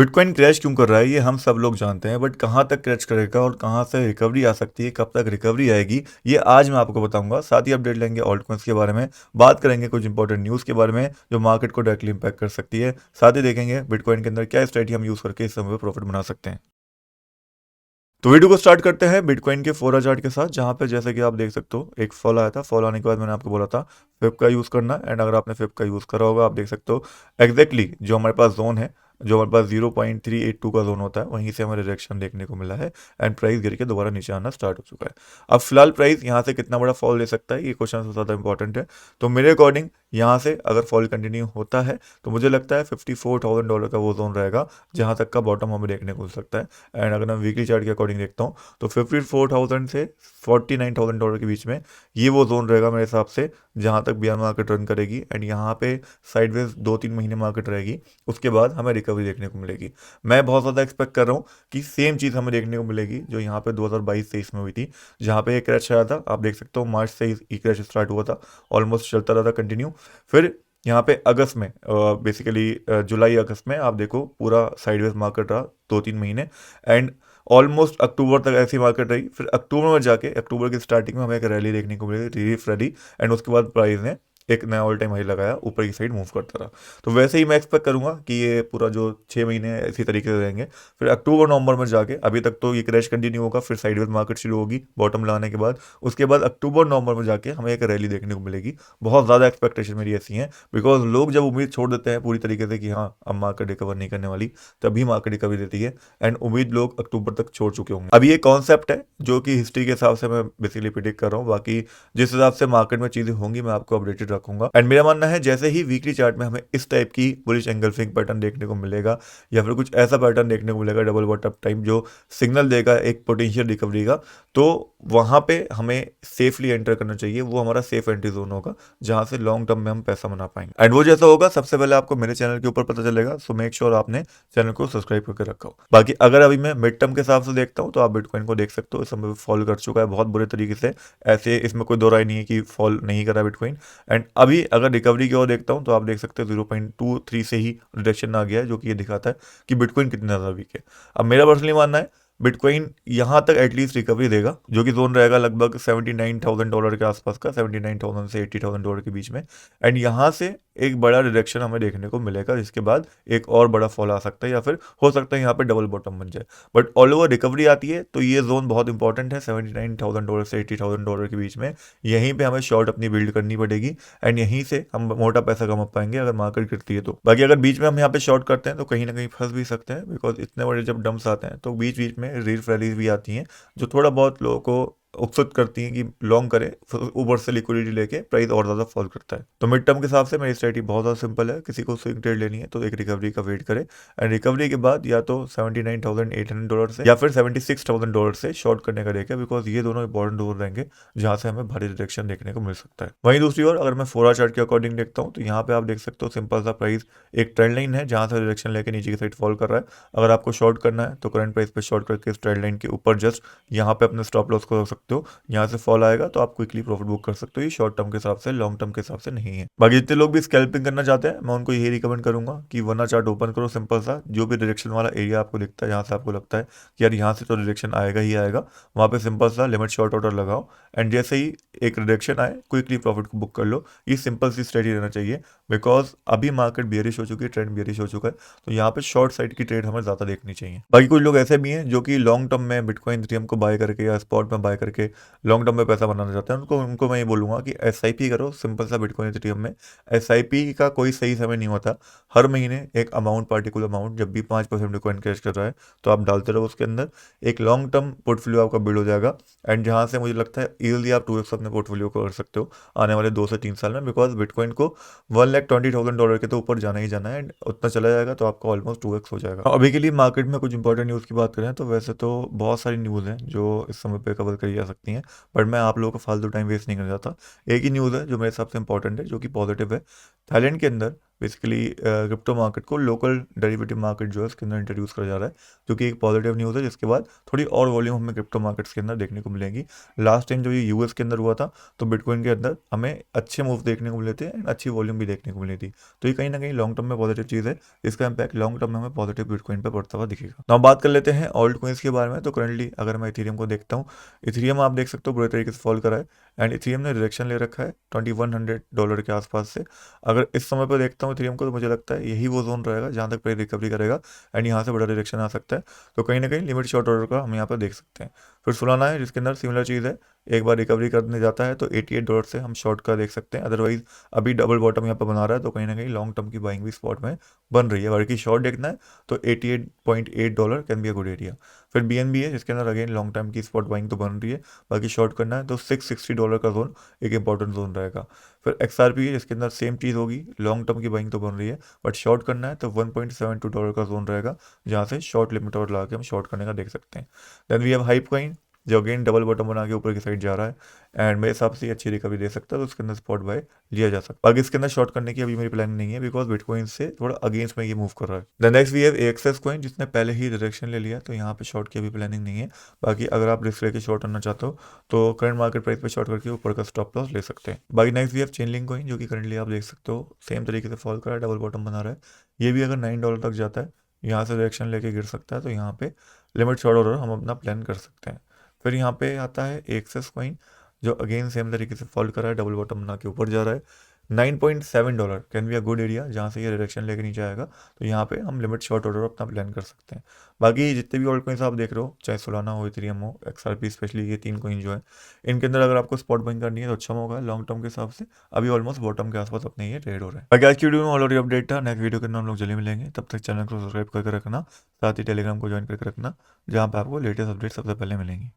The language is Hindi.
बिटकॉइन क्रैश क्यों कर रहा है ये हम सब लोग जानते हैं, बट कहाँ तक क्रैश करेगा और कहाँ से रिकवरी आ सकती है, कब तक रिकवरी आएगी, ये आज मैं आपको बताऊंगा। साथ ही अपडेट लेंगे ऑल्ट कॉइन्स के बारे में, बात करेंगे कुछ इंपॉर्टेंट न्यूज़ के बारे में जो मार्केट को डायरेक्टली इंपैक्ट कर सकती है। साथ ही देखेंगे बिटकॉइन के अंदर क्या स्ट्रेटजी हम यूज़ करके इस समय पे प्रॉफिट बना सकते हैं। तो वीडियो को स्टार्ट करते हैं बिटकॉइन के 4 चार्ट के साथ, जहां पे जैसे कि आप देख सकते हो एक फॉल आया था। फॉल आने के बाद मैंने आपको बोला था फिप का यूज़ करना, एंड अगर आपने फिप का यूज़ करा होगा आप देख सकते हो एग्जैक्टली जो हमारे पास जोन है, जो हमारे पास 0.382 का जोन होता है, वहीं से हमें रिजेक्शन देखने को मिला है एंड प्राइस गिर के दोबारा नीचे आना स्टार्ट हो चुका है। अब फिलहाल प्राइस यहाँ से कितना बड़ा फॉल ले सकता है, ये क्वेश्चन सबसे ज़्यादा इंपॉर्टेंट है। तो मेरे अकॉर्डिंग यहाँ से अगर फॉल कंटिन्यू होता है तो मुझे लगता है $54,000 का वो जोन रहेगा जहाँ तक का बॉटम हमें देखने को मिल सकता है। एंड अगर मैं वीकली चार्ट के अकॉर्डिंग देखता हूँ तो 54,000 से $49,000 के बीच में ये वो जोन रहेगा मेरे हिसाब से, जहाँ तक बियर मार्केट रन करेगी। एंड यहाँ पे साइडवेज 2-3 महीने मार्केट रहेगी, उसके बाद हमें रिकवरी देखने को मिलेगी। मैं बहुत ज़्यादा एक्सपेक्ट कर रहा हूँ कि सेम चीज़ हमें देखने को मिलेगी जो यहाँ पे 2022-23 में हुई थी, जहाँ पे एक क्रैश आया था। आप देख सकते हो मार्च से ही क्रैश स्टार्ट हुआ था, ऑलमोस्ट चलता रहा था कंटिन्यू। फिर यहाँ पे अगस्त में बेसिकली जुलाई अगस्त में आप देखो पूरा साइडवेज मार्केट रहा 2-3 महीने, एंड ऑलमोस्ट अक्टूबर तक ऐसी मार्केट रही। फिर अक्टूबर में जाके अक्टूबर की स्टार्टिंग में हमें एक रैली देखने को मिली, रिलीफ रैली, एंड उसके बाद प्राइस ने एक नया ऑल टाइम हाई लगाया, ऊपर की साइड मूव करता रहा। तो वैसे ही मैं एक्सपेक्ट करूंगा कि ये पूरा जो 6 महीने हैं इसी तरीके से रहेंगे। फिर अक्टूबर नवंबर में जाके अभी तक तो ये क्रैश कंटिन्यू होगा, फिर साइडवेज मार्केट शुरू होगी बॉटम लगाने के बाद। उसके बाद अक्टूबर नवंबर में जाके हमें एक रैली देखने को मिलेगी। बहुत ज़्यादा एक्सपेक्टेशन मेरी ऐसी है, बिकॉज लोग जब उम्मीद छोड़ देते हैं पूरी तरीके से कि हाँ अब मार्केट रिकवर नहीं करने वाली, तभी मार्केट रिकवरी देती है। एंड उम्मीद लोग अक्टूबर तक छोड़ चुके होंगे। अभी ये कॉन्सेप्ट है जो कि हिस्ट्री के हिसाब से मैं बेसिकली प्रिडिक्ट कर रहा हूँ, बाकी जिस हिसाब से मार्केट में चीजें होंगी मैं आपको अपडेटेड रखूंगा। एंड मेरा मानना है जैसे ही वीकली चार्ट में हमें इस टाइप की बुलिश एंगल्फिंग पैटर्न देखने को मिलेगा, या फिर कुछ ऐसा पैटर्न देखने को मिलेगा डबल बॉटम टाइम जो सिग्नल देगा एक पोटेंशियल रिकवरी का, तो वहां पे हमें सेफली एंटर करना चाहिए। वो हमारा सेफ एंट्री जोन होगा जहां से लॉन्ग टर्म में हम पैसा बना पाएंगे। एंड वो जैसा होगा सबसे पहले आपको मेरे चैनल के ऊपर पता चलेगा, सो मेक श्योर आपने चैनल को सब्सक्राइब करके रखा हो। बाकी अगर अभी मैं मिड टर्म के हिसाब से देखता हूँ तो आप बिटकॉइन को देख सकते हो, इस समय फॉल कर चुका है बहुत बुरे तरीके से। ऐसे इसमें कोई दो राय नहीं है कि फॉल नहीं करा बिटकॉइन। एंड अभी अगर रिकवरी की ओर देखता हूँ तो आप देख सकते हो 0.23 से ही रिडक्शन आ गया है, जो कि ये दिखाता है कि बिटकॉइन कितना ज़्यादा वीक है। अब मेरा पर्सनली मानना है बिटकॉइन यहाँ तक एटलीस्ट रिकवरी देगा, जो कि जोन रहेगा लगभग $79,000 के आसपास का, 79,000 से $80,000 के बीच में। एंड यहाँ से एक बड़ा रिडक्शन हमें देखने को मिलेगा, जिसके बाद एक और बड़ा फॉल आ सकता है, या फिर हो सकता है यहाँ पे डबल बॉटम बन जाए। बट ऑल ओवर रिकवरी आती है तो ये जोन बहुत इंपॉर्टेंट है, $79,000 से $80,000 के बीच में। यहीं पे हमें शॉर्ट अपनी बिल्ड करनी पड़ेगी, एंड यहीं से हम मोटा पैसा कमा पाएंगे अगर मार्केट गिरती है तो। बाकी अगर बीच में हम यहाँ पे शॉर्ट करते हैं तो कहीं ना कहीं फंस भी सकते हैं, बिकॉज इतने बड़े जब डंप्स आते हैं तो बीच बीच में रील रैलीज भी आती हैं जो थोड़ा बहुत लोगों को उत्सुक करती हैं कि लॉन्ग करे, ऊपर से लिक्विडिटी लेके प्राइस और ज़्यादा फॉल करता है। तो मिड टर्म के हिसाब से मेरी स्ट्रेटजी बहुत ज़्यादा सिंपल है, किसी को स्विंग ट्रेड लेनी है तो एक रिकवरी का वेट करे, एंड रिकवरी के बाद या तो $79,800 से या फिर $76,000 से शॉर्ट करने का देखे, बिकॉज ये दोनों इंपॉर्टेंट जोन रहेंगे जहाँ से हमें भारी रिडक्शन देखने को मिल सकता है। वहीं दूसरी ओर अगर मैं 4 चार्ट के अकॉर्डिंग देखता हूँ तो यहाँ पे आप देख सकते हो सिंपल सा प्राइस एक ट्रेंड लाइन है जहाँ से रिडक्शन लेके नीचे की साइड फॉल कर रहा है। अगर आपको शॉर्ट करना है तो करंट प्राइस पे शॉर्ट करके इस ट्रेंड लाइन के ऊपर जस्ट यहाँ पे अपने स्टॉप लॉस को रख सकते हो। यहाँ से फॉल आएगा तो आप क्विकली प्रॉफिट बुक कर सकते हो, ये शॉर्ट टर्म के हिसाब से, लॉन्ग टर्म के हिसाब से नहीं है। बाकी जितने लोग भी स्कैल्पिंग करना चाहते हैं मैं उनको यही रिकमेंड करूंगा कि वरना चार्ट ओपन करो सिंपल सा, जो भी डायरेक्शन वाला एरिया आपको दिखता है, यहाँ से आपको लगता है कि यार यहाँ से तो डायरेक्शन आएगा ही आएगा, वहाँ पे सिंपल सा लिमिट शॉर्ट ऑर्डर लगाओ, एंड जैसे ही एक रिडक्शन आए क्विकली प्रॉफिट को बुक कर लो। ये सिंपल सी स्ट्रेटजी रहना चाहिए, बिकॉज अभी मार्केट बियरिश हो चुकी है, ट्रेंड बियरिश हो चुका है, तो यहाँ पे शॉर्ट साइड की ट्रेड हमें ज़्यादा देखनी चाहिए। बाकी कुछ लोग ऐसे भी हैं जो कि लॉन्ग टर्म में बिटकॉइन इथेरियम को बाय करके या स्पॉट में बाय करके लॉन्ग टर्म में पैसा बनाना चाहते हैं, उनको उनको मैं ये बोलूँगा कि एसआईपी करो सिंपल सा बिटकॉइन इथेरियम में। एसआईपी का कोई सही समय नहीं होता, हर महीने एक अमाउंट, पार्टिकुलर अमाउंट, जब भी 5% बिटकॉइन क्रैश कर रहा है तो आप डालते रहो उसके अंदर, एक लॉन्ग टर्म पोर्टफोलियो आपका बिल्ड हो जाएगा। एंड जहाँ से मुझे लगता है ईजिली आप 2x अपने पोर्टफोलियो को कर सकते हो आने वाले 2 से 3 साल में, बिकॉज बिटकॉइन को $120,000 के तो ऊपर जाना ही जाना है, एंड उतना चला जाएगा तो आपका ऑलमोस्ट 2x हो जाएगा। अभी के लिए मार्केट में कुछ इंपॉर्टेंट न्यूज़ की बात करें तो वैसे तो बहुत सारी न्यूज़ हैं जो इस समय पे कवर करी जा सकती हैं, बट मैं आप लोगों को फालतू टाइम वेस्ट नहीं करना चाहता। एक ही न्यूज़ है जो मेरे हिसाब से इंपॉर्टेंट है, जो कि पॉजिटिव है। थाईलैंड के अंदर बेसिकली क्रिप्टो मार्केट को लोकल डेरिवेटिव मार्केट जो है उसके अंदर इंट्रोड्यूस करा जा रहा है, जो कि एक पॉजिटिव न्यूज़ है, जिसके बाद थोड़ी और वॉल्यूम हमें क्रिप्टो मार्केट्स के अंदर देखने को मिलेगी। लास्ट टाइम जो ये यूएस के अंदर हुआ था तो बिटकॉइन के अंदर हमें अच्छे मूव देखने को मिले थे एंड अच्छी वॉल्यूम भी देखने को मिली थी। तो ये कहीं ना कहीं लॉन्ग टर्म में पॉजिटिव चीज़ है, इसका इम्पैक्ट लॉन्ग टर्म में हमें पॉजिटिव बिटकॉइन पर पड़ता हुआ दिखेगा। तो हम बात कर लेते हैं ऑल्ट कॉइन्स के बारे में। तो करंटली अगर मैं इथेरियम को देखता हूँ, इथेरियम आप देख सकते हो बुरे तरीके से फॉल करा है एंड इथेरियम ने डायरेक्शन ले रखा है $2100 के आसपास से। अगर इस समय पर देखता हूँ इथेरियम को तो मुझे लगता है यही वो जोन रहेगा जहाँ तक प्राइस रिकवरी करेगा एंड यहाँ से बड़ा डायरेक्शन आ सकता है। तो कहीं ना कहीं लिमिट शॉर्ट ऑर्डर का हम यहाँ पर देख सकते हैं। फिर सोलाना है जिसके अंदर सिमिलर चीज़ है, एक बार रिकवरी करने जाता है तो $88 से हम शॉर्ट का देख सकते हैं। अदरवाइज अभी डबल बॉटम यहाँ पर बना रहा है तो कहीं ना कहीं लॉन्ग टर्म की बाइंग भी स्पॉट में बन रही है। बाकी शॉर्ट देखना है तो $88.8 can be a good area. फिर BNB है जिसके अंदर अगेन लॉन्ग टर्म की स्पॉट बाइंग तो बन रही है, बाकी शॉर्ट करना है तो $660 का जोन एक इंपॉर्टेंट जोन रहेगा। फिर XRP है जिसके अंदर सेम चीज़ होगी, लॉन्ग टर्म की बाइंग तो बन रही है बट शॉर्ट करना है तो $1.72 का जोन रहेगा, जहाँ से शॉर्ट लिमिट और लगा के हम शॉर्ट करने का देख सकते हैं। Then we have hype coin जो अगेन डबल बॉटम बना के ऊपर की साइड जा रहा है एंड मेरे हिसाब से ये अच्छी रिकवरी दे सकता है, तो उसके अंदर स्पॉट बाय लिया जा सकता है। बाकी इसके अंदर शॉर्ट करने की अभी मेरी प्लानिंग नहीं है बिकॉज बिटकॉइन से थोड़ा अगेंस्ट में ये मूव कर रहा है। The next we have AXS coin जिसने पहले ही डायरेक्शन ले लिया, तो यहाँ पे शॉर्ट की अभी प्लानिंग नहीं है। बाकी अगर आप रिस्क लेके शॉर्ट करना चाहते हो तो करंट मार्केट प्राइस पे शॉर्ट करके ऊपर का स्टॉप लॉस ले सकते हैं। बाकी next we have Chainlink coin जो कि करंटली आप देख सकते हो सेम तरीके से फॉल कर रहा है, डबल बॉटम बना रहा है। ये भी अगर $9 तक जाता है यहाँ से डायरेक्शन लेके गिर सकता है, तो यहाँ पे लिमिट शॉर्ट ऑर्डर हम अपना प्लान कर सकते हैं। फिर यहाँ पे आता है एक्सेस कॉइन जो अगेन सेम तरीके से फॉल कर रहा है, डबल बॉटम बना के ऊपर जा रहा है। $9.7 can be a good area जहाँ से ये डायरेक्शन लेके नीचे आएगा, तो यहाँ पे हम लिमिट शॉर्ट ऑर्डर अपना प्लान कर सकते हैं। बाकी जितने भी ऑल्ट कॉइन्स आप देख रहे हो, चाहे सोलाना हो, इथेरियम हो, XRP, स्पेशली ये 3 कॉइन जो है, इनके अंदर अगर आपको स्पॉट बाइंग करनी है तो अच्छा होगा लॉन्ग टर्म के हिसाब से। अभी ऑलमोस्ट बॉटम के आसपास अपने ये ट्रेड हो रहा है। बाकी आज की वीडियो में ऑलरेडी अपडेट था, नेक्स्ट वीडियो के अंदर हम लोग जल्दी मिलेंगे। तब तक चैनल को सब्सक्राइब करके रखना, साथ ही टेलीग्राम को ज्वाइन करके रखना, जहाँ पे आपको लेटेस्ट अपडेट सबसे पहले मिलेंगी।